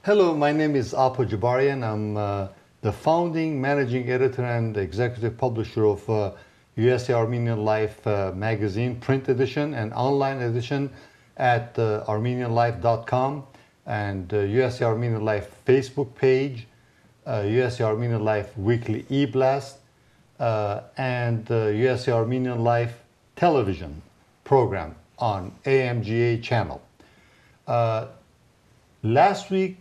Hello, my name is Apo Jabarian. I'm the founding managing editor and executive publisher of USA Armenian Life magazine, print edition and online edition at armenianlife.com, and USA Armenian Life Facebook page, USA Armenian Life weekly e-blast, and USA Armenian Life television program on AMGA channel. Last week,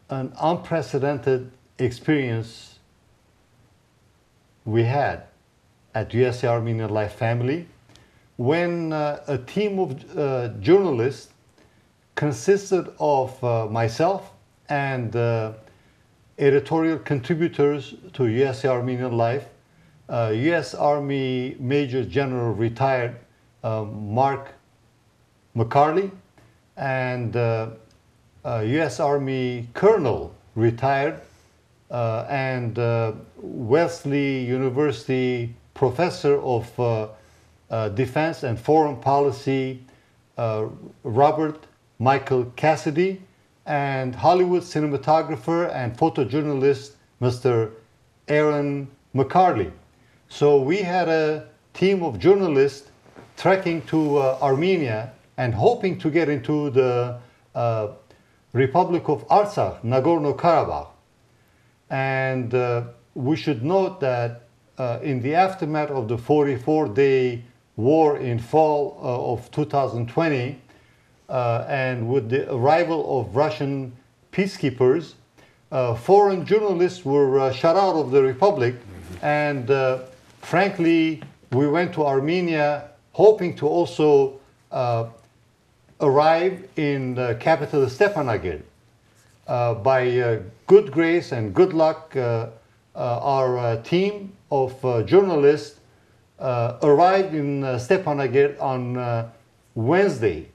an unprecedented experience we had at USA Armenian Life family when a team of journalists consisted of myself and editorial contributors to USA Armenian Life, U.S. Army Major General retired Mark McCarley, and U.S. Army Colonel retired and Wellesley University Professor of Defense and Foreign Policy Robert Michael Cassidy, and Hollywood cinematographer and photojournalist Mr. Aaron McCarley. So we had a team of journalists trekking to Armenia and hoping to get into the Republic of Artsakh, Nagorno Karabakh. And we should note that in the aftermath of the 44-day war in fall of 2020, and with the arrival of Russian peacekeepers, foreign journalists were shut out of the Republic. And frankly, we went to Armenia hoping to also arrive in the capital Stepanakert. By good grace and good luck, our team of journalists arrived in Stepanakert on Wednesday,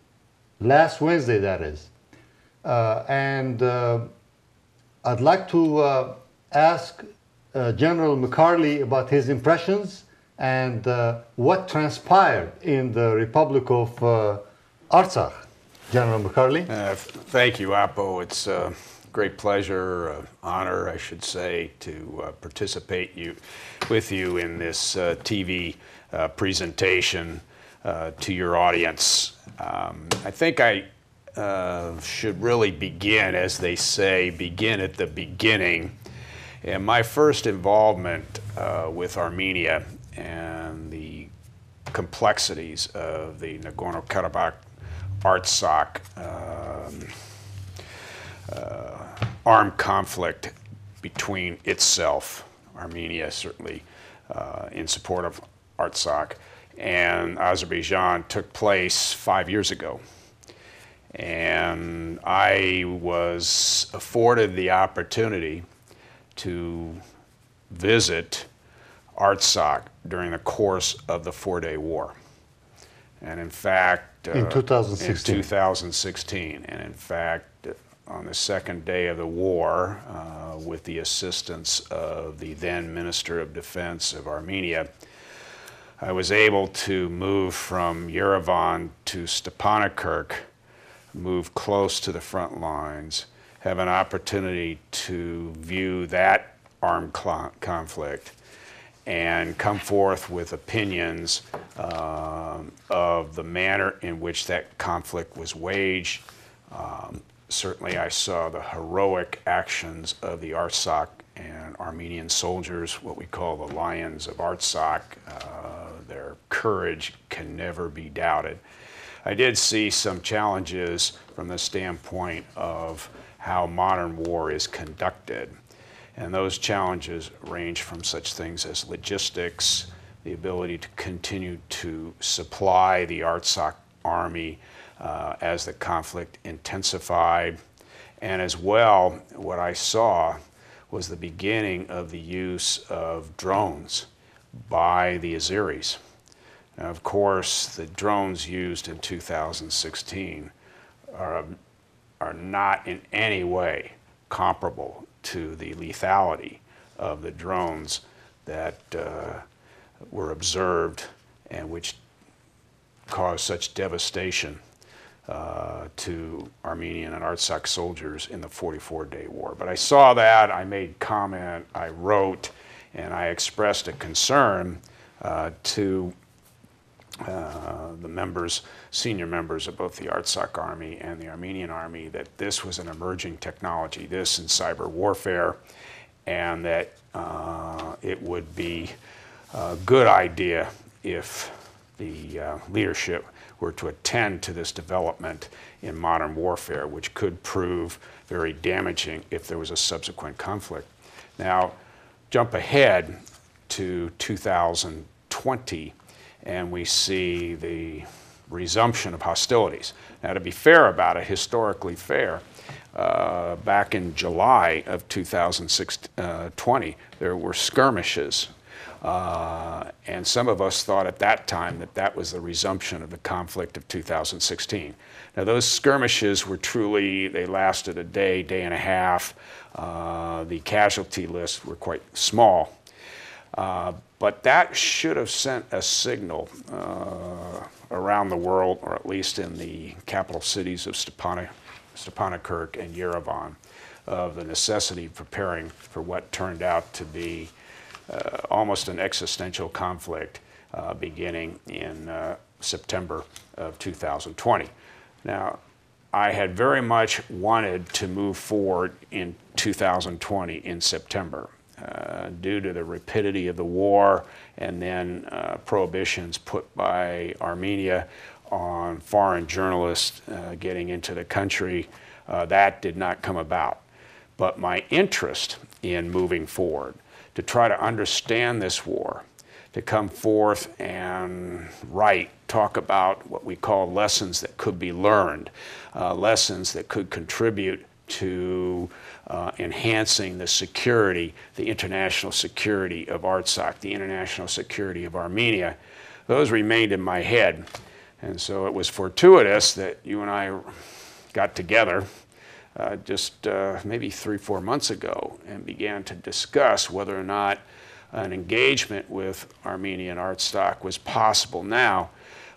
last Wednesday that is. And I'd like to ask General McCarley about his impressions and what transpired in the Republic of Artsakh. General McCarley. Thank you, Apo. It's a great pleasure, honor, I should say, to participate with you in this TV presentation to your audience. I think I should really begin, as they say, begin at the beginning. And my first involvement with Armenia and the complexities of the Nagorno-Karabakh Artsakh armed conflict between itself, Armenia certainly in support of Artsakh, and Azerbaijan took place 5 years ago. And I was afforded the opportunity to visit Artsakh during the course of the 4-day war. And in fact, in 2016. In 2016. And in fact, on the second day of the war, with the assistance of the then Minister of Defense of Armenia, I was able to move from Yerevan to Stepanakert, move close to the front lines, have an opportunity to view that armed conflict, and come forth with opinions of the manner in which that conflict was waged. Certainly I saw the heroic actions of the Artsakh and Armenian soldiers, what we call the Lions of Artsakh. Their courage can never be doubted. I did see some challenges from the standpoint of how modern war is conducted. And those challenges range from such things as logistics, the ability to continue to supply the Artsakh army as the conflict intensified. And as well, what I saw was the beginning of the use of drones by the Azeris. Now, of course, the drones used in 2016 are not in any way comparable to the lethality of the drones that were observed and which caused such devastation to Armenian and Artsakh soldiers in the 44-day war. But I saw that, I made comment, I wrote, and I expressed a concern to the members, senior members of both the Artsakh Army and the Armenian Army, that this was an emerging technology, this in cyber warfare, and that it would be a good idea if the leadership were to attend to this development in modern warfare, which could prove very damaging if there was a subsequent conflict. Now, jump ahead to 2020, and we see the resumption of hostilities. Now, to be fair about it, historically fair, back in July of 2020, there were skirmishes. And some of us thought at that time that that was the resumption of the conflict of 2016. Now, those skirmishes were truly, they lasted a day, day and a half. The casualty lists were quite small. But that should have sent a signal around the world, or at least in the capital cities of Stepanakert and Yerevan, of the necessity of preparing for what turned out to be almost an existential conflict beginning in September of 2020. Now, I had very much wanted to move forward in 2020 in September due to the rapidity of the war and then prohibitions put by Armenia on foreign journalists getting into the country. That did not come about. But my interest in moving forward to try to understand this war, to come forth and write, talk about what we call lessons that could be learned, lessons that could contribute to enhancing the security, the international security of Artsakh, the international security of Armenia. Those remained in my head. And so it was fortuitous that you and I got together just maybe 3-4 months ago and began to discuss whether or not an engagement with Armenia and Artsakh was possible now,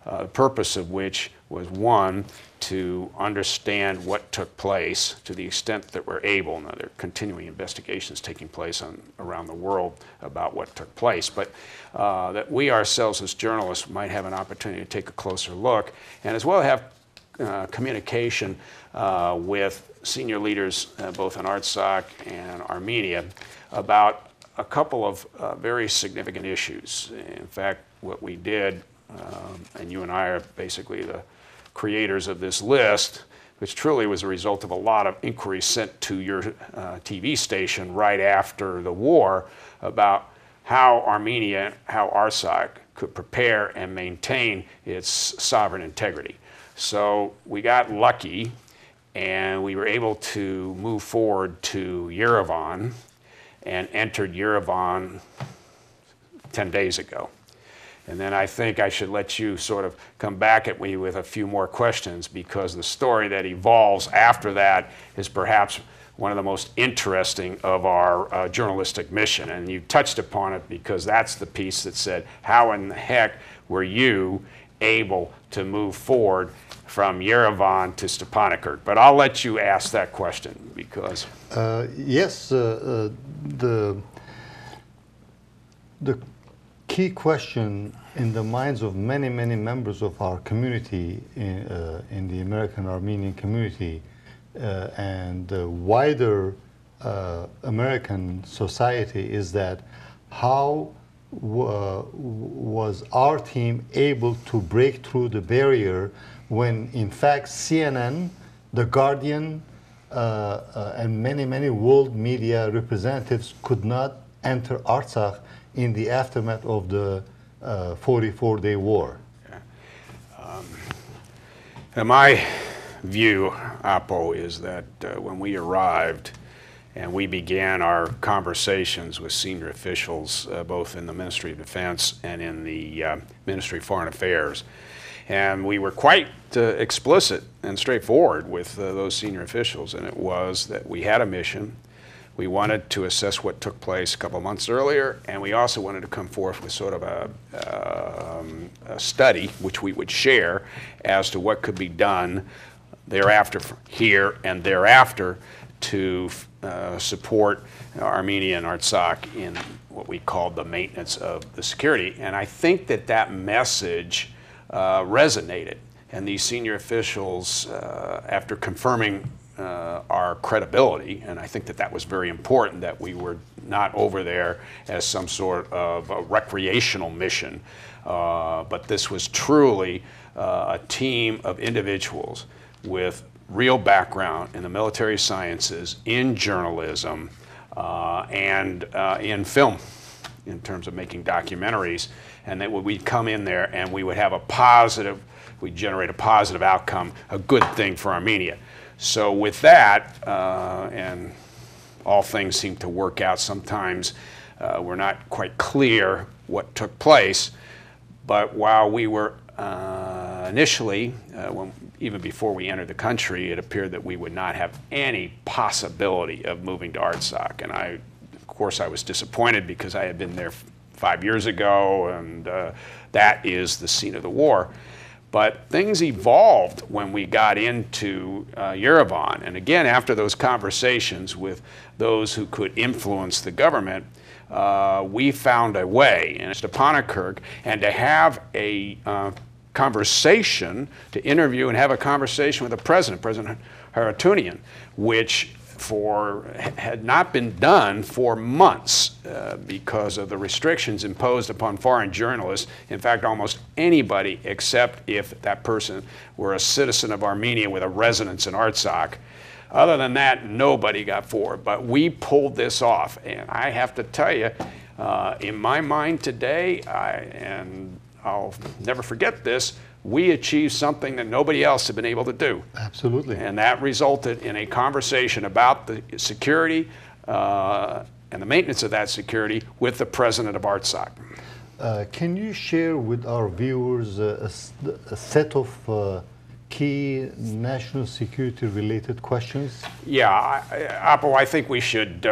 the purpose of which was, one, to understand what took place to the extent that we're able. Now, there are continuing investigations taking place around the world about what took place, but that we ourselves as journalists might have an opportunity to take a closer look, and as well have communication with senior leaders both in Artsakh and Armenia about a couple of very significant issues. In fact, what we did, and you and I are basically the creators of this list, which truly was a result of a lot of inquiries sent to your TV station right after the war about how Armenia, how Artsakh could prepare and maintain its sovereign integrity. So we got lucky and we were able to move forward to Yerevan and entered Yerevan 10 days ago. And then I think I should let you sort of come back at me with a few more questions, because the story that evolves after that is perhaps one of the most interesting of our journalistic mission. And you touched upon it because that's the piece that said, how in the heck were you able to move forward from Yerevan to Stepanakert? But I'll let you ask that question because... Yes, the key question in the minds of many, many members of our community in the American Armenian community and the wider American society is that how was our team able to break through the barrier when in fact CNN, The Guardian, and many world media representatives could not enter Artsakh in the aftermath of the 44-day war? And my view, Apo, is that when we arrived and we began our conversations with senior officials, both in the Ministry of Defense and in the Ministry of Foreign Affairs, and we were quite explicit and straightforward with those senior officials, and it was that we had a mission, We wanted to assess what took place a couple of months earlier, and we also wanted to come forth with sort of a study, which we would share, as to what could be done thereafter, here and thereafter, to support Armenia and Artsakh in what we called the maintenance of the security. And I think that that message resonated. And these senior officials, after confirming our credibility, and I think that that was very important, that we were not over there as some sort of a recreational mission, but this was truly a team of individuals with real background in the military sciences, in journalism, and in film, in terms of making documentaries, and that we'd come in there and we would have a positive, we'd generate a positive outcome, a good thing for Armenia. So with that, and all things seem to work out, sometimes we're not quite clear what took place, but while we were initially, even before we entered the country, it appeared that we would not have any possibility of moving to Artsakh. And of course, I was disappointed because I had been there 5 years ago, and that is the scene of the war. But things evolved when we got into Yerevan. And again, after those conversations with those who could influence the government, we found a way in Stepanakert, and to have a conversation, to interview and have a conversation with the president, President Harounian, which had not been done for months because of the restrictions imposed upon foreign journalists. In fact, almost anybody, except if that person were a citizen of Armenia with a residence in Artsakh. Other than that, nobody got forward. But we pulled this off, and I have to tell you, in my mind today, and I'll never forget this, we achieved something that nobody else had been able to do. Absolutely. And that resulted in a conversation about the security and the maintenance of that security with the president of Artsakh. Can you share with our viewers a set of key national security related questions? Yeah, Apo, I think we should,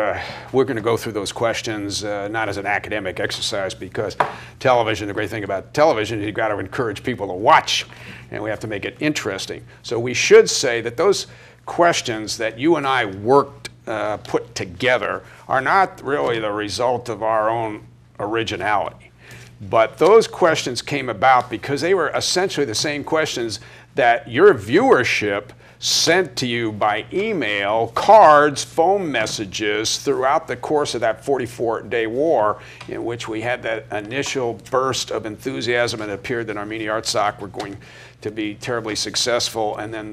we're going to go through those questions not as an academic exercise, because television, the great thing about television is you've got to encourage people to watch, and we have to make it interesting. So we should say that those questions that you and I worked, put together, are not really the result of our own originality. But those questions came about because they were essentially the same questions that your viewership sent to you by email, cards, phone messages throughout the course of that 44-day war, in which we had that initial burst of enthusiasm, and it appeared that Armenia Artsakh were going to be terribly successful, and then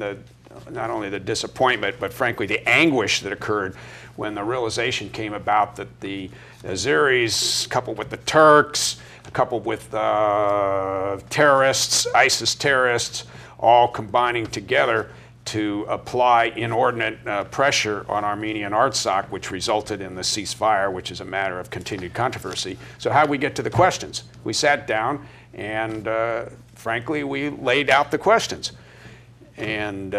not only the disappointment, but frankly the anguish that occurred when the realization came about that the Azeris, coupled with the Turks, coupled with terrorists, ISIS terrorists, all combining together to apply inordinate pressure on Armenia and Artsakh, which resulted in the ceasefire, which is a matter of continued controversy. So how did we get to the questions? We sat down and, frankly, we laid out the questions. And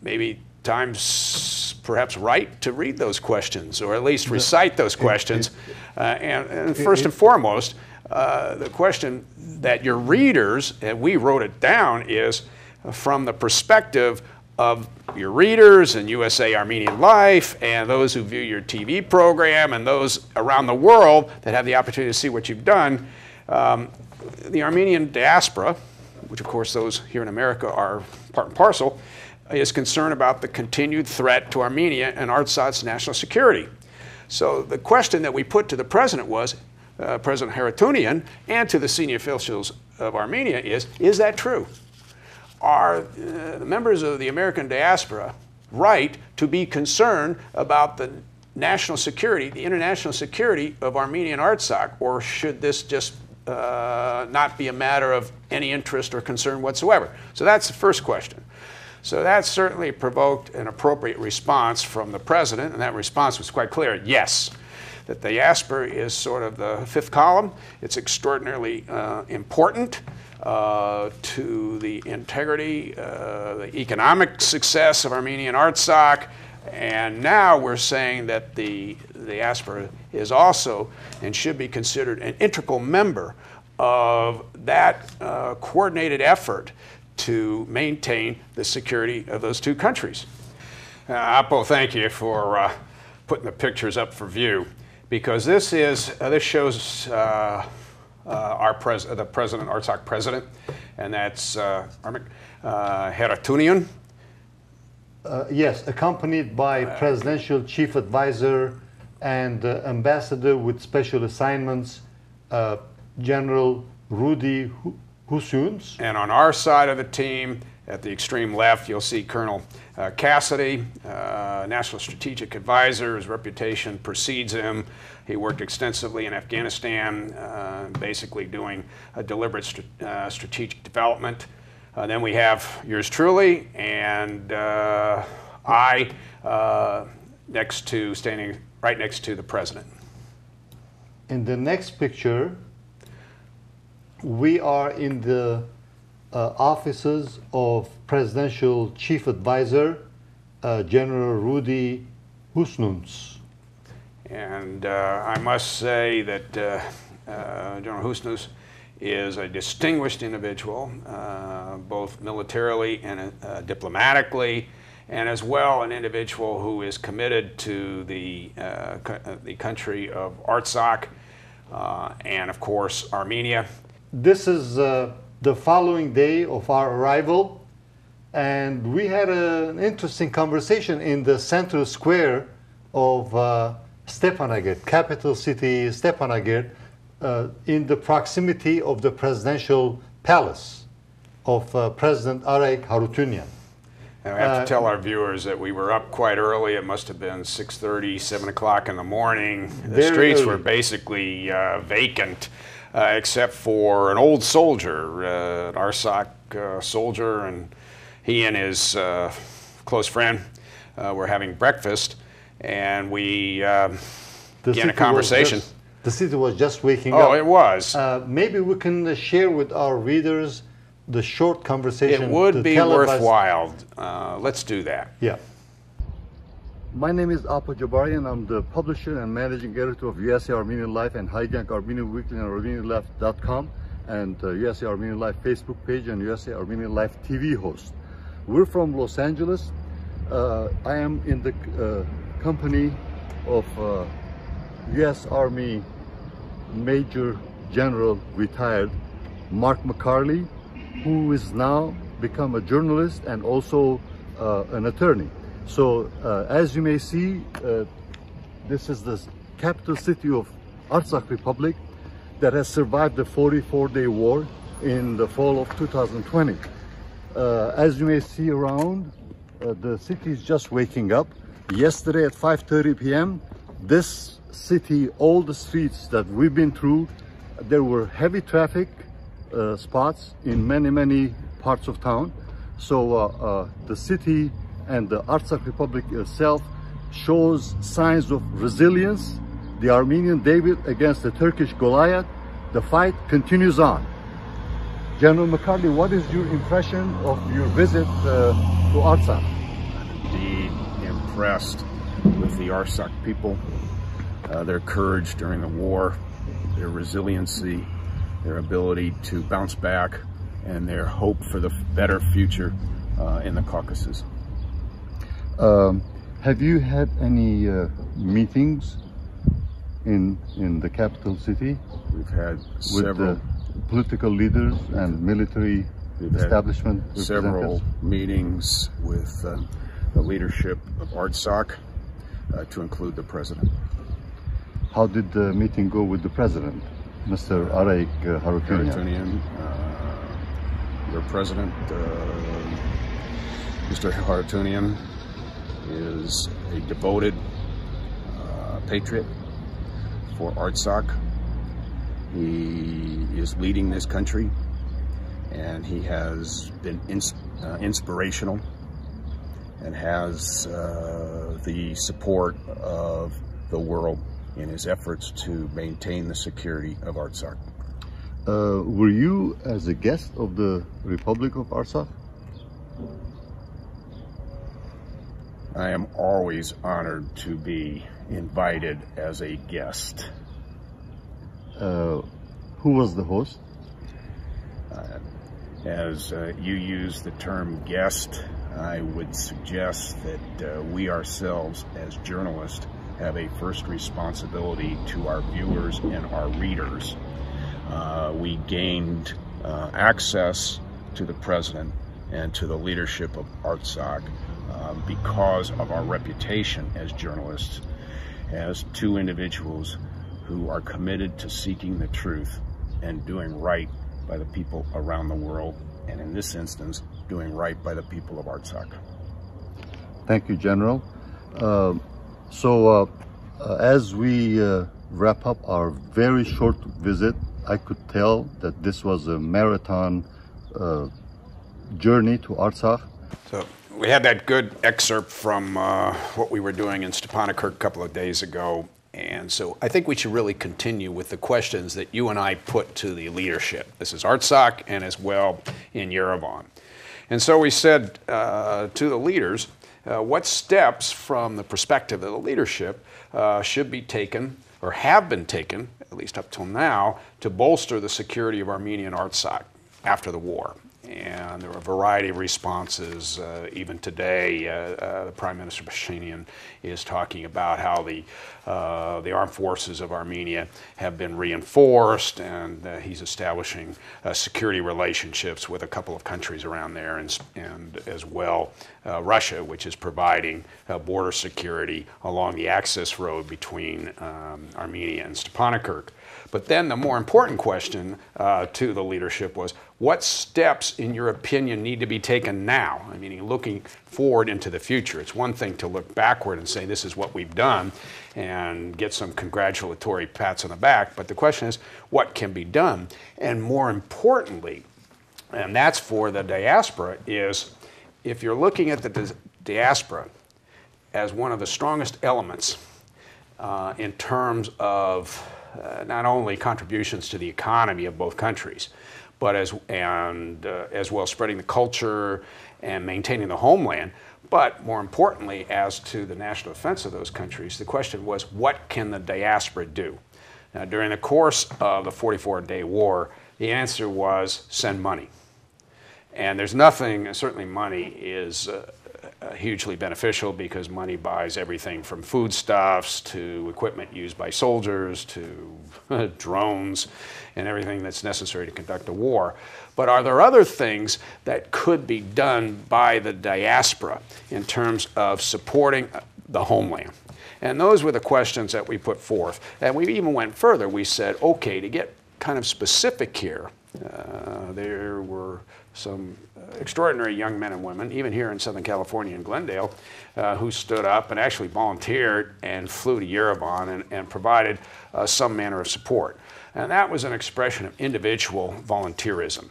maybe time's perhaps right to read those questions, or at least recite those questions. And first and foremost, the question that your readers, and we wrote it down, is from the perspective of your readers and USA Armenian Life and those who view your TV program and those around the world that have the opportunity to see what you've done. The Armenian diaspora, which of course those here in America are part and parcel, is concerned about the continued threat to Armenia and Artsakh's national security. So the question that we put to the president was, President Harounian, and to the senior officials of Armenia is that true? Are the members of the American diaspora right to be concerned about the national security, the international security of Armenia and Artsakh, or should this just not be a matter of any interest or concern whatsoever? So that's the first question. So that certainly provoked an appropriate response from the president, and that response was quite clear: yes, that the diaspora is sort of the fifth column. It's extraordinarily important to the integrity, the economic success of Armenia and Artsakh, And now we're saying that the diaspora is also and should be considered an integral member of that coordinated effort to maintain the security of those two countries. Apo, thank you for putting the pictures up for view, because this shows the president, Artsakh president, and that's Haratunian. Yes, accompanied by Presidential Chief Advisor and Ambassador with Special Assignments, General Rudy Husuns. And on our side of the team, at the extreme left, you'll see Colonel Cassidy, National Strategic Advisor. His reputation precedes him. He worked extensively in Afghanistan, basically doing a deliberate strategic development. Then we have yours truly, and I standing right next to the president. In the next picture, we are in the offices of Presidential Chief Advisor, General Rudy Husuns. And I must say that General Husuns is a distinguished individual, both militarily and diplomatically, and as well an individual who is committed to the country of Artsakh and, of course, Armenia. This is the following day of our arrival, and we had an interesting conversation in the central square of Stepanakert, capital city Stepanakert, in the proximity of the presidential palace of President Artsakh Harutyunyan. And I have to tell our viewers that we were up quite early. It must have been 6:30, 7 o'clock in the morning. The streets were basically vacant, except for an old soldier, an Artsakh soldier, and he and his close friend were having breakfast, and we began a conversation. The city was just waking up. Oh, it was. Maybe we can share with our readers the short conversation. It would be worthwhile. Let's do that. Yeah. My name is Apo Jabarian. I'm the publisher and managing editor of USA Armenian Life and Hijack Armenian Weekly and ArmenianLife.com, and USA Armenian Life Facebook page and USA Armenian Life TV host. We're from Los Angeles. I am in the company of U.S. Army Major General retired Mark McCarley, who is now become a journalist and also an attorney. So as you may see, this is the capital city of Artsakh Republic that has survived the 44-day war in the fall of 2020. As you may see around, the city is just waking up. Yesterday at 5:30 p.m., this city, all the streets that we've been through, there were heavy traffic spots in many parts of town. So the city and the Artsakh Republic itself shows signs of resilience. The Armenian David against the Turkish Goliath. The fight continues on. General McCarthy, what is your impression of your visit to Artsakh? Indeed impressed with the Artsakh people, their courage during the war, their resiliency, their ability to bounce back, and their hope for the better future in the Caucasus. Have you had any meetings in the capital city? We've had several with political leaders and military establishment. Several meetings with the leadership of Artsakh, to include the president. How did the meeting go with the president, Mr. Artsakh Harutyunyan? The president, Mr. Harutyunyan, is a devoted patriot for Artsakh. He is leading this country, and he has been inspirational and has the support of the world in his efforts to maintain the security of Artsakh. Were you as a guest of the Republic of Artsakh? I am always honored to be invited as a guest. Who was the host? As you use the term guest, I would suggest that we ourselves as journalists have a first responsibility to our viewers and our readers. We gained access to the president and to the leadership of Artsakh because of our reputation as journalists, as two individuals who are committed to seeking the truth and doing right by the people around the world, and in this instance, doing right by the people of Artsakh. Thank you, General. As we wrap up our very short visit, I could tell that this was a marathon journey to Artsakh. So we had that good excerpt from what we were doing in Stepanakert a couple of days ago. And so I think we should really continue with the questions that you and I put to the leadership. This is Artsakh and as well in Yerevan. And so we said to the leaders, what steps from the perspective of the leadership should be taken or have been taken, at least up till now, to bolster the security of Armenia and Artsakh after the war. And there were a variety of responses. Even today, the Prime Minister Melchonian is talking about how the armed forces of Armenia have been reinforced, and he's establishing security relationships with a couple of countries around there, and as well Russia, which is providing border security along the access road between Armenia and Stepanakert. But then the more important question to the leadership was, what steps, in your opinion, need to be taken now? I mean, looking forward into the future. It's one thing to look backward and say, this is what we've done, and get some congratulatory pats on the back. But the question is, what can be done? And more importantly, and that's for the diaspora, is if you're looking at the diaspora as one of the strongest elements in terms of not only contributions to the economy of both countries, but as well spreading the culture and maintaining the homeland, but more importantly, as to the national defense of those countries, the question was, what can the diaspora do? Now, during the course of the 44-day war, the answer was send money. And there's nothing, certainly money is hugely beneficial because money buys everything from foodstuffs to equipment used by soldiers to drones and everything that's necessary to conduct a war. But are there other things that could be done by the diaspora in terms of supporting the homeland? And those were the questions that we put forth. And we even went further. We said, okay, to get kind of specific here, there were some extraordinary young men and women, even here in Southern California in Glendale, who stood up and actually volunteered and flew to Yerevan and provided some manner of support. And that was an expression of individual volunteerism.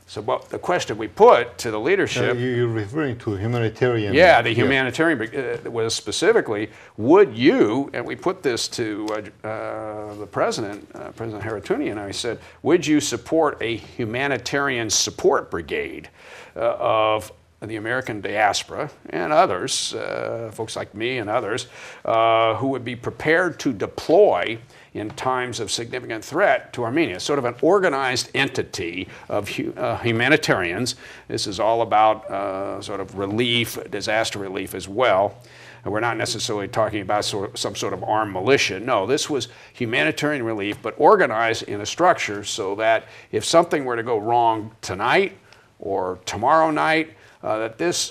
So what the question we put to the leadership... You're referring to humanitarian... Yeah, the humanitarian was specifically, would you, and we put this to the President, President Haratuni, and I said, would you support a humanitarian support brigade of the American diaspora and others, folks like me and others, who would be prepared to deploy in times of significant threat to Armenia, sort of an organized entity of humanitarians. This is all about sort of relief, disaster relief as well. And we're not necessarily talking about some sort of armed militia. No, this was humanitarian relief, but organized in a structure so that if something were to go wrong tonight or tomorrow night, that this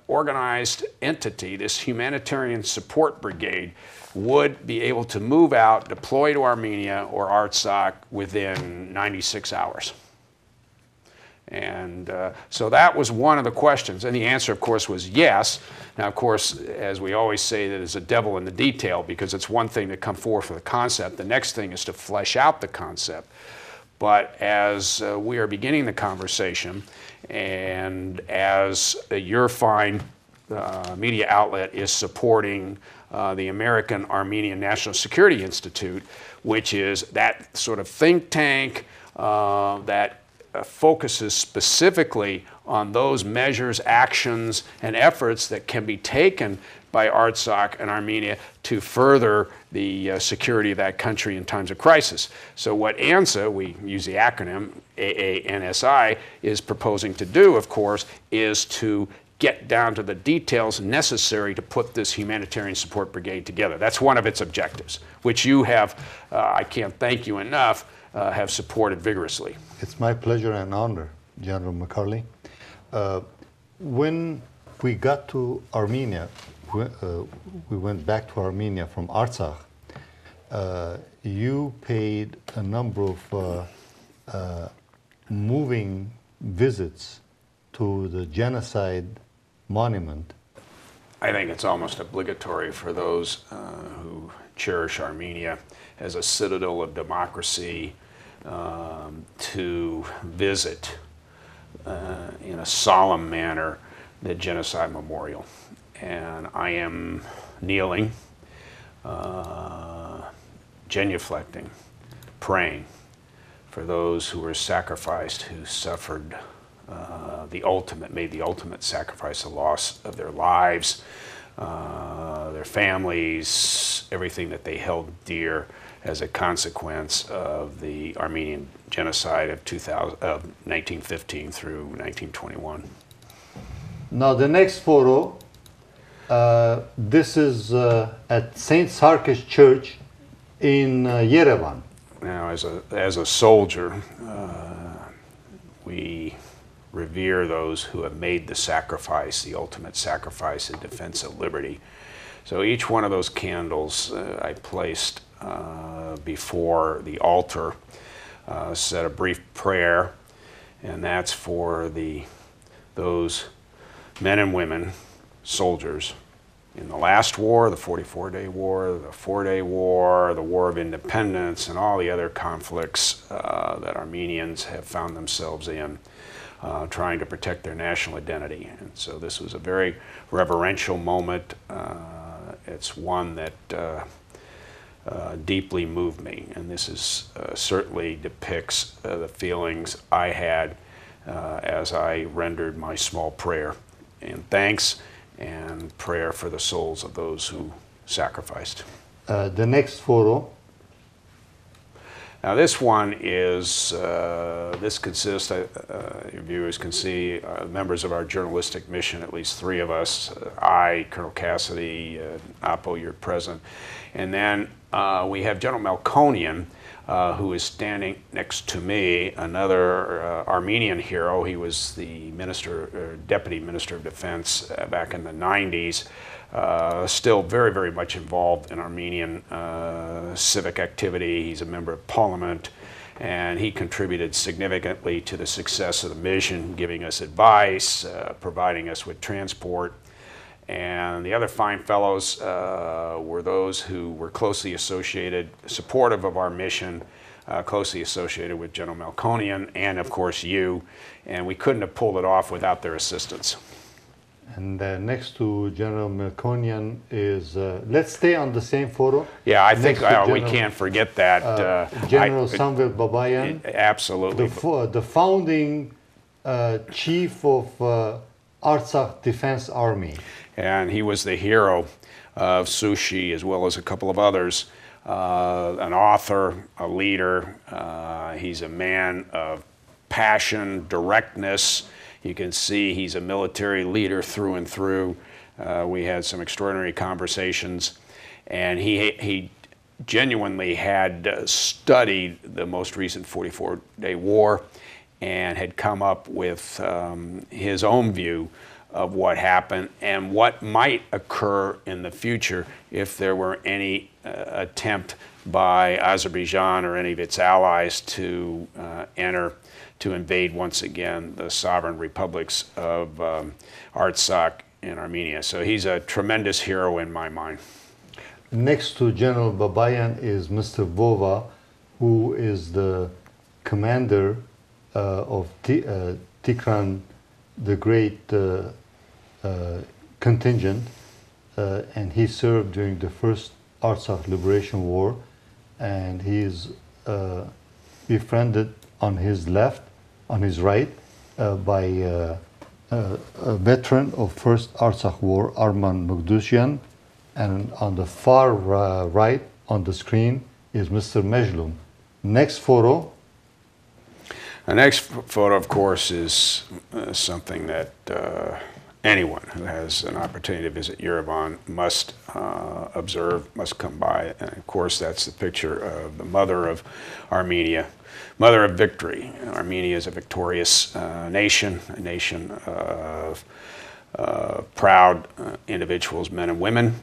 organized entity, this humanitarian support brigade, would be able to move out, deploy to Armenia or Artsakh within 96 hours. And so that was one of the questions. And the answer, of course, was yes. Now, of course, as we always say, there's a devil in the detail, because it's one thing to come forth with a concept. The next thing is to flesh out the concept. But as we are beginning the conversation, and as your fine media outlet is supporting the American Armenian National Security Institute, which is that sort of think tank that focuses specifically on those measures, actions, and efforts that can be taken by Artsakh and Armenia to further the security of that country in times of crisis. So what ANSA, we use the acronym AANSI, is proposing to do, of course, is to get down to the details necessary to put this humanitarian support brigade together. That's one of its objectives, which you have, I can't thank you enough, have supported vigorously. It's my pleasure and honor, General McCarley. When we got to Armenia, we went back to Armenia from Artsakh, you paid a number of moving visits to the genocide monument. I think it's almost obligatory for those who cherish Armenia as a citadel of democracy to visit in a solemn manner the Genocide Memorial. And I am kneeling, genuflecting, praying for those who were sacrificed, who suffered made the ultimate sacrifice, the loss of their lives, their families, everything that they held dear as a consequence of the Armenian genocide of 1915 through 1921. Now the next photo, this is at St. Sarkis Church in Yerevan. Now, as a soldier, we revere those who have made the sacrifice, the ultimate sacrifice in defense of liberty. So each one of those candles I placed before the altar, said a brief prayer, and that's for those men and women, soldiers, in the last war, the 44-day war, the 4-day war, the War of Independence, and all the other conflicts that Armenians have found themselves in, trying to protect their national identity. And so this was a very reverential moment. It's one that deeply moved me, and this is certainly depicts the feelings I had as I rendered my small prayer in thanks and prayer for the souls of those who sacrificed. The next photo. Now this one is, this consists, your viewers can see, members of our journalistic mission, at least 3 of us, I, Colonel Cassidy, Apo, you're present, and then we have General Melchonian, who is standing next to me, another Armenian hero. He was the Deputy Minister of Defense back in the 90s, still very, very much involved in Armenian civic activity. He's a member of Parliament, and he contributed significantly to the success of the mission, giving us advice, providing us with transport. And the other fine fellows were those who were closely associated, supportive of our mission, closely associated with General Melchonian, and of course you. And we couldn't have pulled it off without their assistance. And next to General Melchonian is, let's stay on the same photo. Yeah, I think we can't forget that. General Samvel Babayan. Absolutely. The founding chief of Artsakh Defense Army. And he was the hero of Sushi, as well as a couple of others. An author, a leader. He's a man of passion, directness. You can see he's a military leader through and through. We had some extraordinary conversations, and he genuinely had studied the most recent 44-day war and had come up with his own view of what happened and what might occur in the future if there were any attempt by Azerbaijan or any of its allies to invade once again the sovereign republics of Artsakh and Armenia. So he's a tremendous hero in my mind. Next to General Babayan is Mr. Vova, who is the commander of Tikran the Great contingent, and he served during the first Artsakh Liberation War, and he is befriended on his left on his right by a veteran of First Artsakh War, Melchonian, and on the far right on the screen is Mr. Mejlum. Next photo. The next photo, of course, is something that anyone who has an opportunity to visit Yerevan must observe, must come by. And of course, that's the picture of the mother of Armenia, mother of victory. Armenia is a victorious nation, a nation of proud individuals, men and women.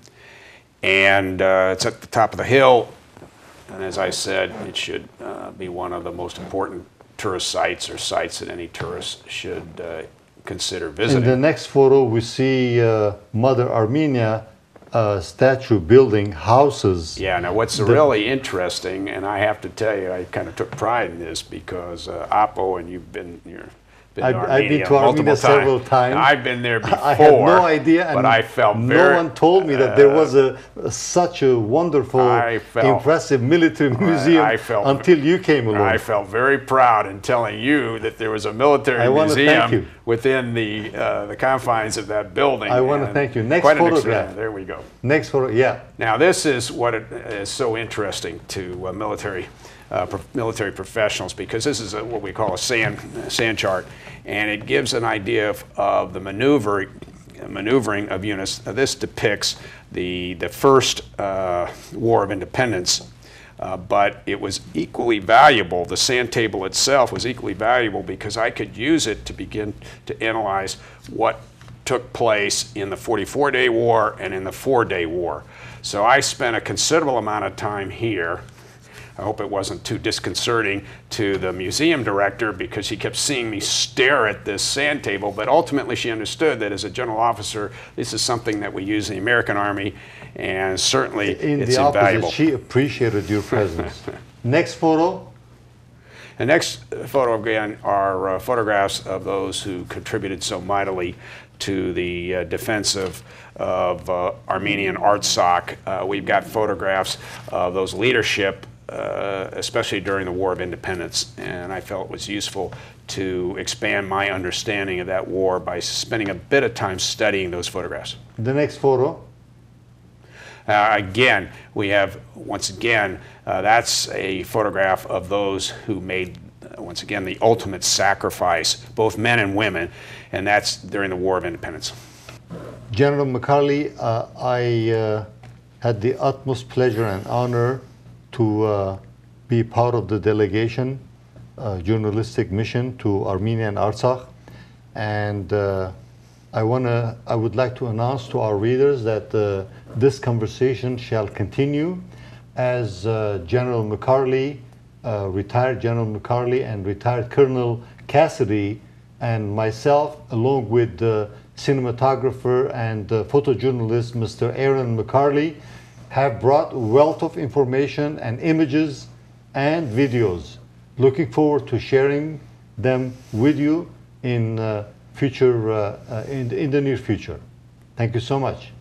And it's at the top of the hill. And as I said, it should be one of the most important tourist sites, or sites that any tourist should consider visiting. In the next photo, we see Mother Armenia statue building houses. Yeah, now what's really interesting, and I have to tell you, I kind of took pride in this because Apo, and you've been here. I've been to Armenia several times. I've been there before. I had no idea, but I felt no one told me that there was such a wonderful, impressive military museum until you came along. I felt very proud in telling you that there was a military museum within the confines of that building. I want to thank you. Next photograph. There we go. Next photo. Yeah. Now this is what is so interesting to military professionals, because this is what we call a sand chart, and it gives an idea of the maneuvering of units. Now, this depicts the first War of Independence, but it was equally valuable. The sand table itself was equally valuable because I could use it to begin to analyze what took place in the 44-day war and in the 4-day war. So I spent a considerable amount of time here. I hope it wasn't too disconcerting to the museum director, because he kept seeing me stare at this sand table, but ultimately she understood that as a general officer, this is something that we use in the American Army, and certainly it's invaluable. She appreciated your presence. Next photo. The next photo, again, are photographs of those who contributed so mightily to the defense of Armenian Artsakh. We've got photographs of those leadership, especially during the War of Independence, and I felt it was useful to expand my understanding of that war by spending a bit of time studying those photographs. The next photo. Again, we have, once again, that's a photograph of those who made, once again, the ultimate sacrifice, both men and women, and that's during the War of Independence. General McCarley, I had the utmost pleasure and honor to be part of the delegation, journalistic mission to Armenia and Artsakh, and I would like to announce to our readers that this conversation shall continue as General McCarley, retired General McCarley, and retired Colonel Cassidy and myself, along with the cinematographer and photojournalist Mr. Aaron McCarley, have brought a wealth of information and images and videos. Looking forward to sharing them with you in the near future. Thank you so much.